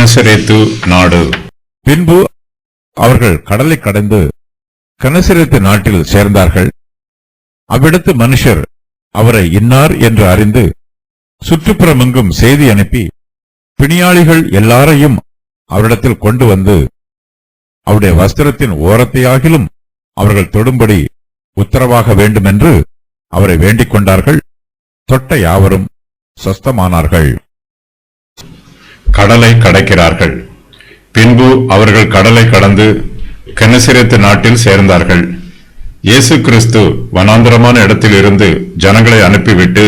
கெனசரேத்து நாடு. பின்பு அவர்கள் கடலை கடந்து கெனசரேத்து நாட்டில் சேர்ந்தார்கள். அவ்விடத்து மனுஷர் அவரை இன்னார் என்று அறிந்து சுற்றுப்புறமெங்கும் செய்தி அனுப்பி பிணியாளிகள் எல்லாரையும் அவரிடத்தில் கொண்டு வந்து அவருடைய வஸ்திரத்தின் ஓரத்தையாகிலும் அவர்கள் தொடும்படி உத்தரவாக வேண்டும் என்று அவரை வேண்டிக் கொண்டார்கள். தொட்ட யாவரும் சொஸ்தமானார்கள். கடலை கடக்கிறார்கள். பின்பு அவர்கள் கடலை கடந்து கெனசரேத்து நாட்டில் சேர்ந்தார்கள். இயேசு கிறிஸ்து வனாந்தரமான இடத்தில் இருந்து ஜனங்களை அனுப்பிவிட்டு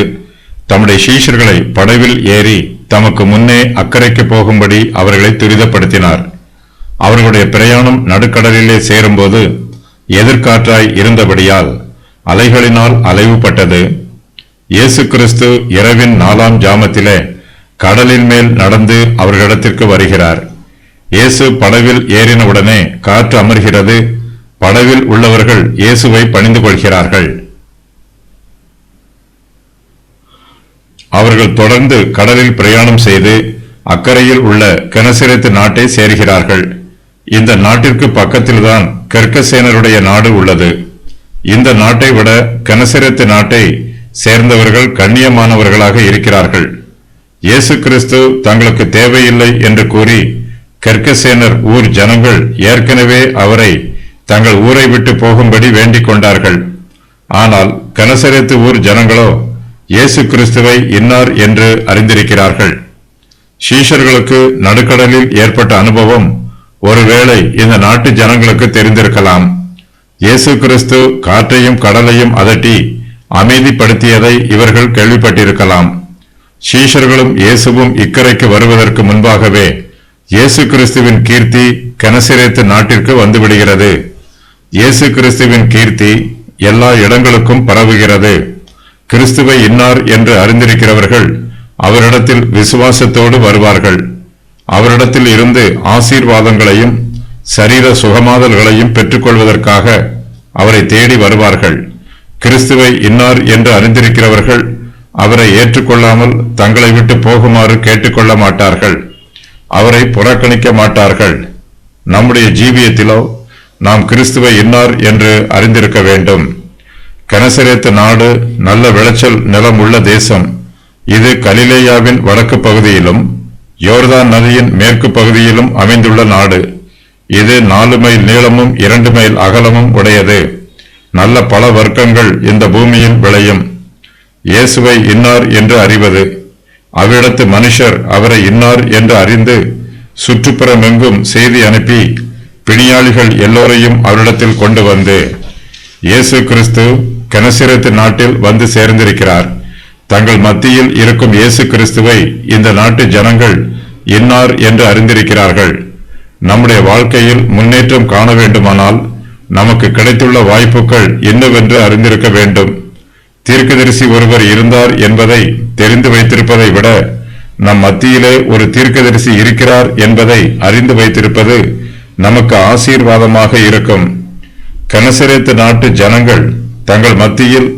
தம்முடைய சீஷர்களை படவில் ஏறி தமக்கு முன்னே அக்கறைக்கு போகும்படி அவர்களை துரிதப்படுத்தினார். அவர்களுடைய பிரயாணம் நடுக்கடலிலே சேரும்போது எதிர்காற்றாய் இருந்தபடியால் அலைகளினால் அலைவுபட்டது. இயேசு கிறிஸ்து இரவின் 4ஆம் ஜாமத்திலே கடலின் மேல் நடந்து அவர்களிடத்திற்கு வருகிறார். இயேசு படவில் ஏறினவுடனே காற்று அமர்கிறது. படவில் உள்ளவர்கள் இயேசுவை பணிந்து கொள்கிறார்கள். அவர்கள் தொடர்ந்து கடலில் பிரயாணம் செய்து அக்கறையில் உள்ள கெனசரேத்து நாட்டை சேர்கிறார்கள். இந்த நாட்டிற்கு பக்கத்தில்தான் கெர்கசேனருடைய நாடு உள்ளது. இந்த நாட்டை விட கெனசரேத்து நாட்டை சேர்ந்தவர்கள் கண்ணியமானவர்களாக இருக்கிறார்கள். இயேசு கிறிஸ்து தங்களுக்கு தேவையில்லை என்று கூறி கெர்கசேனர் ஊர் ஜனங்கள் ஏற்கனவே அவரை தங்கள் ஊரை விட்டு போகும்படி வேண்டிக் கொண்டார்கள். ஆனால் கெனசரேத்து ஊர் ஜனங்களோ இயேசு கிறிஸ்துவை இன்னார் என்று அறிந்திருக்கிறார்கள். சீஷர்களுக்கு நடுக்கடலில் ஏற்பட்ட அனுபவம் ஒருவேளை இந்த நாட்டு ஜனங்களுக்கு தெரிந்திருக்கலாம். இயேசு கிறிஸ்து காற்றையும் கடலையும் அதட்டி அமைதிப்படுத்தியதை இவர்கள் கேள்விப்பட்டிருக்கலாம். சீஷர்களும் இயேசுவும் இக்கரைக்கு வருவதற்கு முன்பாகவே இயேசு கிறிஸ்துவின் கீர்த்தி கெனசரேத்து நாட்டிற்கு வந்துவிடுகிறது. இயேசு கிறிஸ்துவின் கீர்த்தி எல்லா இடங்களுக்கும் பரவுகிறது. கிறிஸ்துவை இன்னார் என்று அறிந்திருக்கிறவர்கள் அவரிடத்தில் விசுவாசத்தோடு வருவார்கள். அவரிடத்தில் இருந்து ஆசீர்வாதங்களையும் சரீர சுகமாதல்களையும் பெற்றுக்கொள்வதற்காக அவரை தேடி வருவார்கள். கிறிஸ்துவை இன்னார் என்று அறிந்திருக்கிறவர்கள் அவரை ஏற்றுக்கொள்ளாமல் தங்களை விட்டு போகுமாறு கேட்டுக்கொள்ள மாட்டார்கள். அவரை புறக்கணிக்க மாட்டார்கள். நம்முடைய ஜீவியத்திலோ நாம் கிறிஸ்துவை இன்னார் என்று அறிந்திருக்க வேண்டும். கெனசரேத்து நாடு நல்ல விளைச்சல் நிலம் உள்ள தேசம். இது கலிலேயாவின் வடக்கு பகுதியிலும் யோர்தான் நதியின் மேற்கு பகுதியிலும் அமைந்துள்ள நாடு. இது 4 மைல் நீளமும் 2 மைல் அகலமும் உடையது. நல்ல பல வர்க்கங்கள் இந்த பூமியில் விளையும். இயேசுவை இன்னார் என்று அறிவது, அவ்விடத்து மனுஷர் அவரை இன்னார் என்று அறிந்து சுற்றுப்புறமெங்கும் செய்தி அனுப்பி பிணியாளிகள் எல்லோரையும் அவரிடத்தில் கொண்டு வந்து இயேசு கிறிஸ்து கெனசரேத்து நாட்டில் வந்து சேர்ந்திருக்கிறார். தங்கள் மத்தியில் இருக்கும் இயேசு கிறிஸ்துவை இந்த நாட்டு ஜனங்கள் இன்னார் என்று அறிந்திருக்கிறார்கள். நம்முடைய வாழ்க்கையில் முன்னேற்றம் காண வேண்டுமானால் நமக்கு கிடைத்துள்ள வாய்ப்புகள் என்னவென்று அறிந்திருக்க வேண்டும். தீர்க்கதரிசி ஒருவர் இருந்தார் என்பதை தெரிந்து வைத்திருப்பதை விட நம் மத்தியிலே ஒரு தீர்க்கதரிசி இருக்கிறார் என்பதை அறிந்து வைத்திருப்பது நமக்கு ஆசீர்வாதமாக இருக்கும். கெனசரேத்து நாட்டு ஜனங்கள் தங்கள் மத்தியில்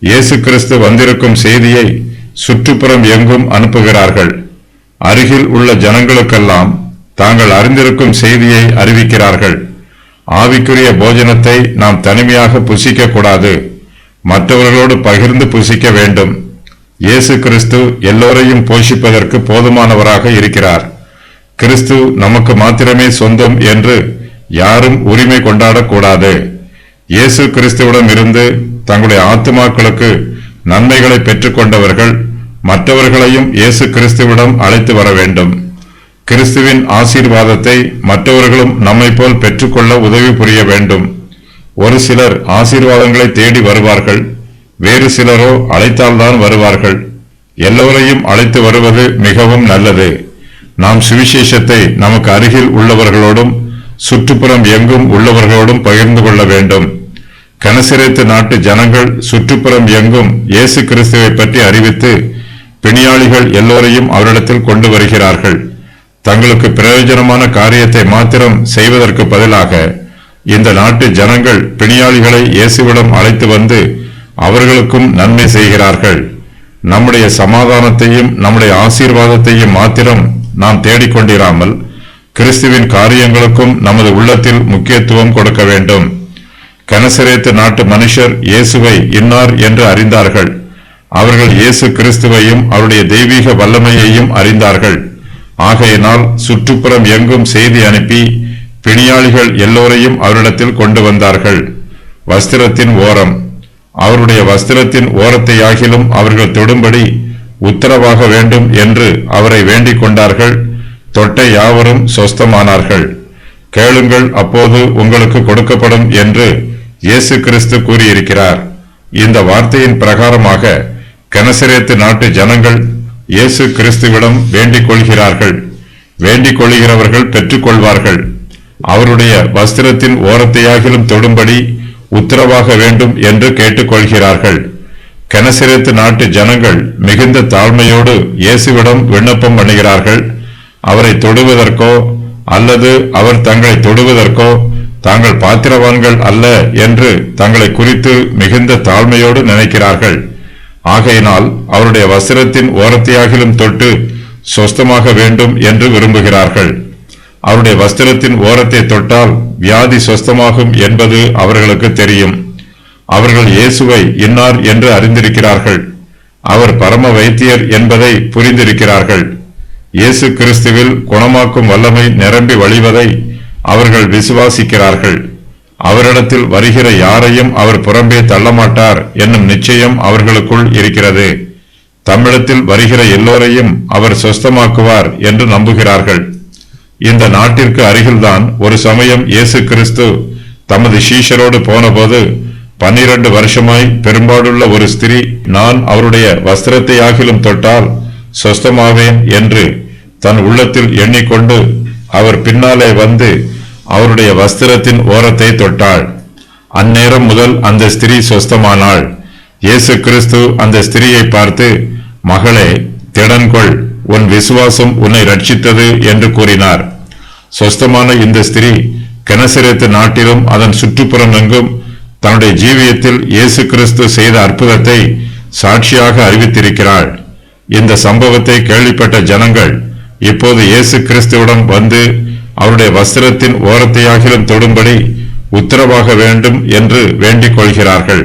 இயேசு கிறிஸ்து வந்திருக்கும் செய்தியை சுற்றுப்புறம் எங்கும் அனுப்புகிறார்கள். அருகில் உள்ள ஜனங்களுக்கெல்லாம் தாங்கள் அறிந்திருக்கும் செய்தியை அறிவிக்கிறார்கள். ஆவிக்குரிய போஜனத்தை நாம் தனிமையாக புசிக்க கூடாது, மற்றவர்களோடு பகிர்ந்து புசிக்க வேண்டும். இயேசு கிறிஸ்து எல்லோரையும் போஷிப்பதற்கு போதுமானவராக இருக்கிறார். கிறிஸ்து நமக்கு மாத்திரமே சொந்தம் என்று யாரும் உரிமை கொண்டாடக்கூடாது. இயேசு கிறிஸ்துவிடம் இருந்து தங்களுடைய ஆத்துமாக்களுக்கு நன்மைகளை பெற்றுக்கொண்டவர்கள் மற்றவர்களையும் இயேசு கிறிஸ்துவிடம் அழைத்து வர வேண்டும். கிறிஸ்துவின் ஆசீர்வாதத்தை மற்றவர்களும் நம்மை போல் பெற்றுக்கொள்ள உதவி புரிய வேண்டும். ஒரு சிலர் ஆசீர்வாதங்களை தேடி வருவார்கள், வேறு சிலரோ அழைத்தால்தான் வருவார்கள். எல்லோரையும் அழைத்து வருவது மிகவும் நல்லது. நாம் சுவிசேஷத்தை நமக்கு அருகில் உள்ளவர்களோடும் சுற்றுப்புறம் எங்கும் உள்ளவர்களோடும் பகிர்ந்து கொள்ள வேண்டும். கெனசரேத்து நாட்டு ஜனங்கள் சுற்றுப்புறம் எங்கும் இயேசு கிறிஸ்துவை பற்றி அறிவித்து பிணியாளிகள் எல்லோரையும் அவரிடத்தில் கொண்டு வருகிறார்கள். தங்களுக்கு பிரயோஜனமான காரியத்தை மாத்திரம் செய்வதற்கு பதிலாக இந்த நாட்டு ஜனங்கள் பிணியாளிகளை இயேசுவிடம் அழைத்து வந்து அவர்களுக்கும் நன்மை செய்கிறார்கள். நம்முடைய சமாதானத்தையும் நம்முடைய ஆசீர்வாதத்தையும் மாத்திரம் நாம் தேடிக்கொண்டிராமல் கிறிஸ்துவின் காரியங்களுக்கும் நமது உள்ளத்தில் முக்கியத்துவம் கொடுக்க வேண்டும். கனசரேத்து நாட்டு மனுஷர் இயேசுவை இன்னார் என்று அறிந்தார்கள். அவர்கள் இயேசு கிறிஸ்துவையும் அவருடைய தெய்வீக வல்லமையையும் அறிந்தார்கள். ஆகையினால் சுற்றுப்புறம் எங்கும் செய்தி அனுப்பி பிணியாளிகள் எல்லோரையும் அவரிடத்தில் கொண்டு வந்தார்கள். வஸ்திரத்தின் ஓரம், அவருடைய வஸ்திரத்தின் ஓரத்தையாகிலும் அவர்கள் தொடும்படி உத்தரவாக வேண்டும் என்று அவரை வேண்டிக் கொண்டார்கள். தொட்ட யாவரும் சொஸ்தமானார்கள். கேளுங்கள், அப்போது உங்களுக்கு கொடுக்கப்படும் என்று இயேசு கிறிஸ்து கூறியிருக்கிறார். இந்த வார்த்தையின் பிரகாரமாக கனசரேத்து நாட்டு ஜனங்கள் இயேசு கிறிஸ்துவிடம் வேண்டிக் கொள்கிறார்கள். வேண்டிக் கொள்கிறவர்கள் பெற்றுக்கொள்வார்கள். அவருடைய வஸ்திரத்தின் ஓரத்தையாகிலும் தொடும்படி உத்தரவாக வேண்டும் என்று கேட்டுக்கொள்கிறார்கள். கனசரேத்து நாட்டு ஜனங்கள் மிகுந்த தாழ்மையோடு இயேசுவிடம் விண்ணப்பம் பண்ணுகிறார்கள். அவரை தொடுவதற்கோ அல்லது அவர் தங்களை தொடுவதற்கோ தாங்கள் பாத்திரவான்கள் அல்ல என்று தங்களை குறித்து மிகுந்த தாழ்மையோடு நினைக்கிறார்கள். ஆகையினால் அவருடைய வஸ்திரத்தின் ஓரத்தையாகிலும் தொட்டு சொஸ்தமாக வேண்டும் என்று விரும்புகிறார்கள். அவருடைய வஸ்திரத்தின் ஓரத்தை தொட்டால் வியாதி சொஸ்தமாகும் என்பது அவர்களுக்கு தெரியும். அவர்கள் இயேசுவை இன்னார் என்று அறிந்திருக்கிறார்கள். அவர் பரம வைத்தியர் என்பதை புரிந்திருக்கிறார்கள். இயேசு கிறிஸ்துவில் குணமாக்கும் வல்லமை நிரம்பி வழிவதை அவர்கள் விசுவாசிக்கிறார்கள். அவரிடத்தில் வருகிற யாரையும் அவர் புறம்பே தள்ளமாட்டார் என்னும் நிச்சயம் அவர்களுக்குள் இருக்கிறது. தம்மிடத்தில் வருகிற எல்லோரையும் அவர் சொஸ்தமாக்குவார் என்று நம்புகிறார்கள். இந்த நாட்டிற்கு அருகில்தான் ஒரு சமயம் இயேசு கிறிஸ்து தமது சீஷரோடு போனபோது 12 வருஷமாய் பெரும்பாடுள்ள ஒரு ஸ்திரீ, நான் அவருடைய வஸ்திரத்தை ஆகிலும் தொட்டால் சொஸ்தமாவேன் என்று தன் உள்ளத்தில் எண்ணிக்கொண்டு அவர் பின்னாலே வந்து அவருடைய வஸ்திரத்தின் ஓரத்தை தொட்டாள். அந்நேரம் முதல் அந்த ஸ்திரீ சொஸ்தமானாள். இயேசு கிறிஸ்து அந்த ஸ்திரீயை பார்த்து, மகளே, திடன்கொள், உன் விசுவாசம் உன்னை ரட்சித்தது என்று கூறினார். சொஸ்தமான இந்த ஸ்திரீ கனசரேத்து நாட்டிலும் அதன் சுற்றுப்புறம் எங்கும் தன்னுடைய ஜீவியத்தில் இயேசு கிறிஸ்து செய்த அற்புதத்தை சாட்சியாக அறிவித்திருக்கிறாள். இந்த சம்பவத்தை கேள்விப்பட்ட ஜனங்கள் இப்போது இயேசு கிறிஸ்துவிடம் வந்து அவருடைய வஸ்திரத்தின் ஓரத்தையாகிலும் தொடும்படி உத்தரவாக வேண்டும் என்று வேண்டிக் கொள்கிறார்கள்.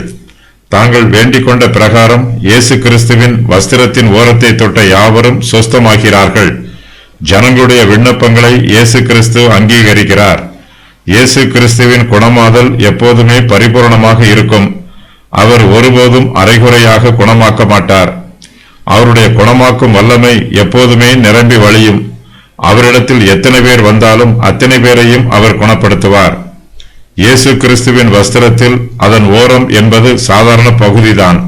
தாங்கள் வேண்டிக் கொண்ட பிரகாரம் இயேசு கிறிஸ்துவின் வஸ்திரத்தின் ஓரத்தை தொட்ட யாவரும் சொஸ்தமாகிறார்கள். ஜனங்களுடைய விண்ணப்பங்களை இயேசு கிறிஸ்து அங்கீகரிக்கிறார். இயேசு கிறிஸ்துவின் குணமாதல் எப்போதுமே பரிபூர்ணமாக இருக்கும். அவர் ஒருபோதும் அரைகுறையாக குணமாக்க மாட்டார். அவருடைய குணமாக்கும் வல்லமை எப்போதுமே நிரம்பி வழியும். அவரிடத்தில் எத்தனை பேர் வந்தாலும் அத்தனை பேரையும் அவர் குணப்படுத்துவார். இயேசு கிறிஸ்துவின் வஸ்திரத்தில் அதன் ஓரம் என்பது சாதாரண பகுதிதான்.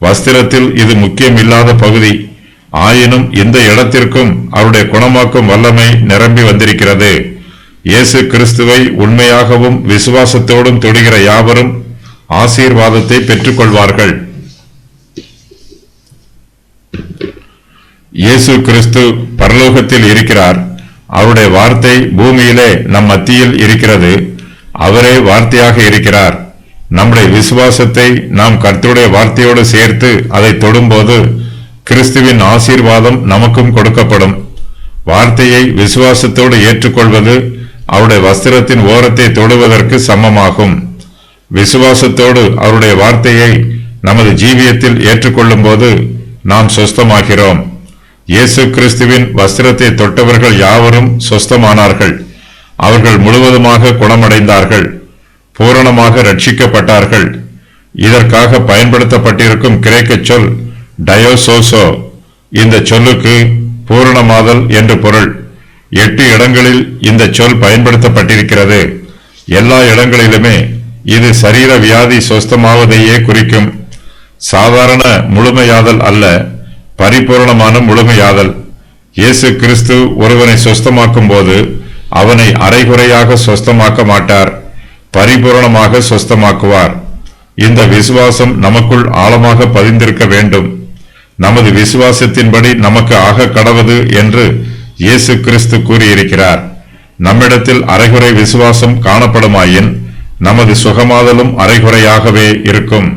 வஸ்திரத்தில் இது முக்கியமில்லாத பகுதி. ஆயினும் இந்த இடத்திற்கும் அவருடைய குணமாக்கும் வல்லமை நிரம்பி வந்திருக்கிறது. இயேசு கிறிஸ்துவை உண்மையாகவும் விசுவாசத்தோடும் தொடுகிற யாவரும் ஆசீர்வாதத்தை பெற்றுக்கொள்வார்கள். இயேசு கிறிஸ்து பரலோகத்தில் இருக்கிறார். அவருடைய வார்த்தை பூமியிலே நம் மத்தியில் இருக்கிறது. அவரே வார்த்தையாக இருக்கிறார். நம்முடைய விசுவாசத்தை நாம் கர்த்தருடைய வார்த்தையோடு சேர்த்து அதை தொடும்போது கிறிஸ்துவின் ஆசீர்வாதம் நமக்கும் கொடுக்கப்படும். வார்த்தையை விசுவாசத்தோடு ஏற்றுக்கொள்வது அவருடைய வஸ்திரத்தின் ஓரத்தை தொடுவதற்கு சமமாகும். விசுவாசத்தோடு அவருடைய வார்த்தையை நமது ஜீவியத்தில் ஏற்றுக்கொள்ளும் போது நாம் சொஸ்தமாகிறோம். இயேசு கிறிஸ்துவின் வஸ்திரத்தை தொட்டவர்கள் யாவரும் சொஸ்தமானார்கள். அவர்கள் முழுவதுமாக குணமடைந்தார்கள். பூரணமாக ரட்சிக்கப்பட்டார்கள். இதற்காக பயன்படுத்தப்பட்டிருக்கும் கிரேக்க சொல் டயோசோசோ. இந்த சொல்லுக்கு பூரணமாதல் என்று பொருள். 8 இடங்களில் இந்த சொல் பயன்படுத்தப்பட்டிருக்கிறது. எல்லா இடங்களிலுமே இது சரீர வியாதி சொஸ்தமாவதையே குறிக்கும். சாதாரண முழுமையாதல் அல்ல, பரிபூர்ணமான முழுமையாதல். இயேசு கிறிஸ்து ஒருவனை சொஸ்தமாக்கும் போது அவனை அரைகுறையாக சொஸ்தமாக்க மாட்டார், பரிபூர்ணமாக சொஸ்தமாக்குவார். இந்த விசுவாசம் நமக்குள் ஆழமாக பதிந்திருக்க வேண்டும். நமது விசுவாசத்தின்படி நமக்கு ஆக கடவது என்று இயேசு கிறிஸ்து கூறியிருக்கிறார். நம்மிடத்தில் அரைகுறை விசுவாசம் காணப்படுமாயின் நமது சுகமாதலும் அரைகுறையாகவே இருக்கும்.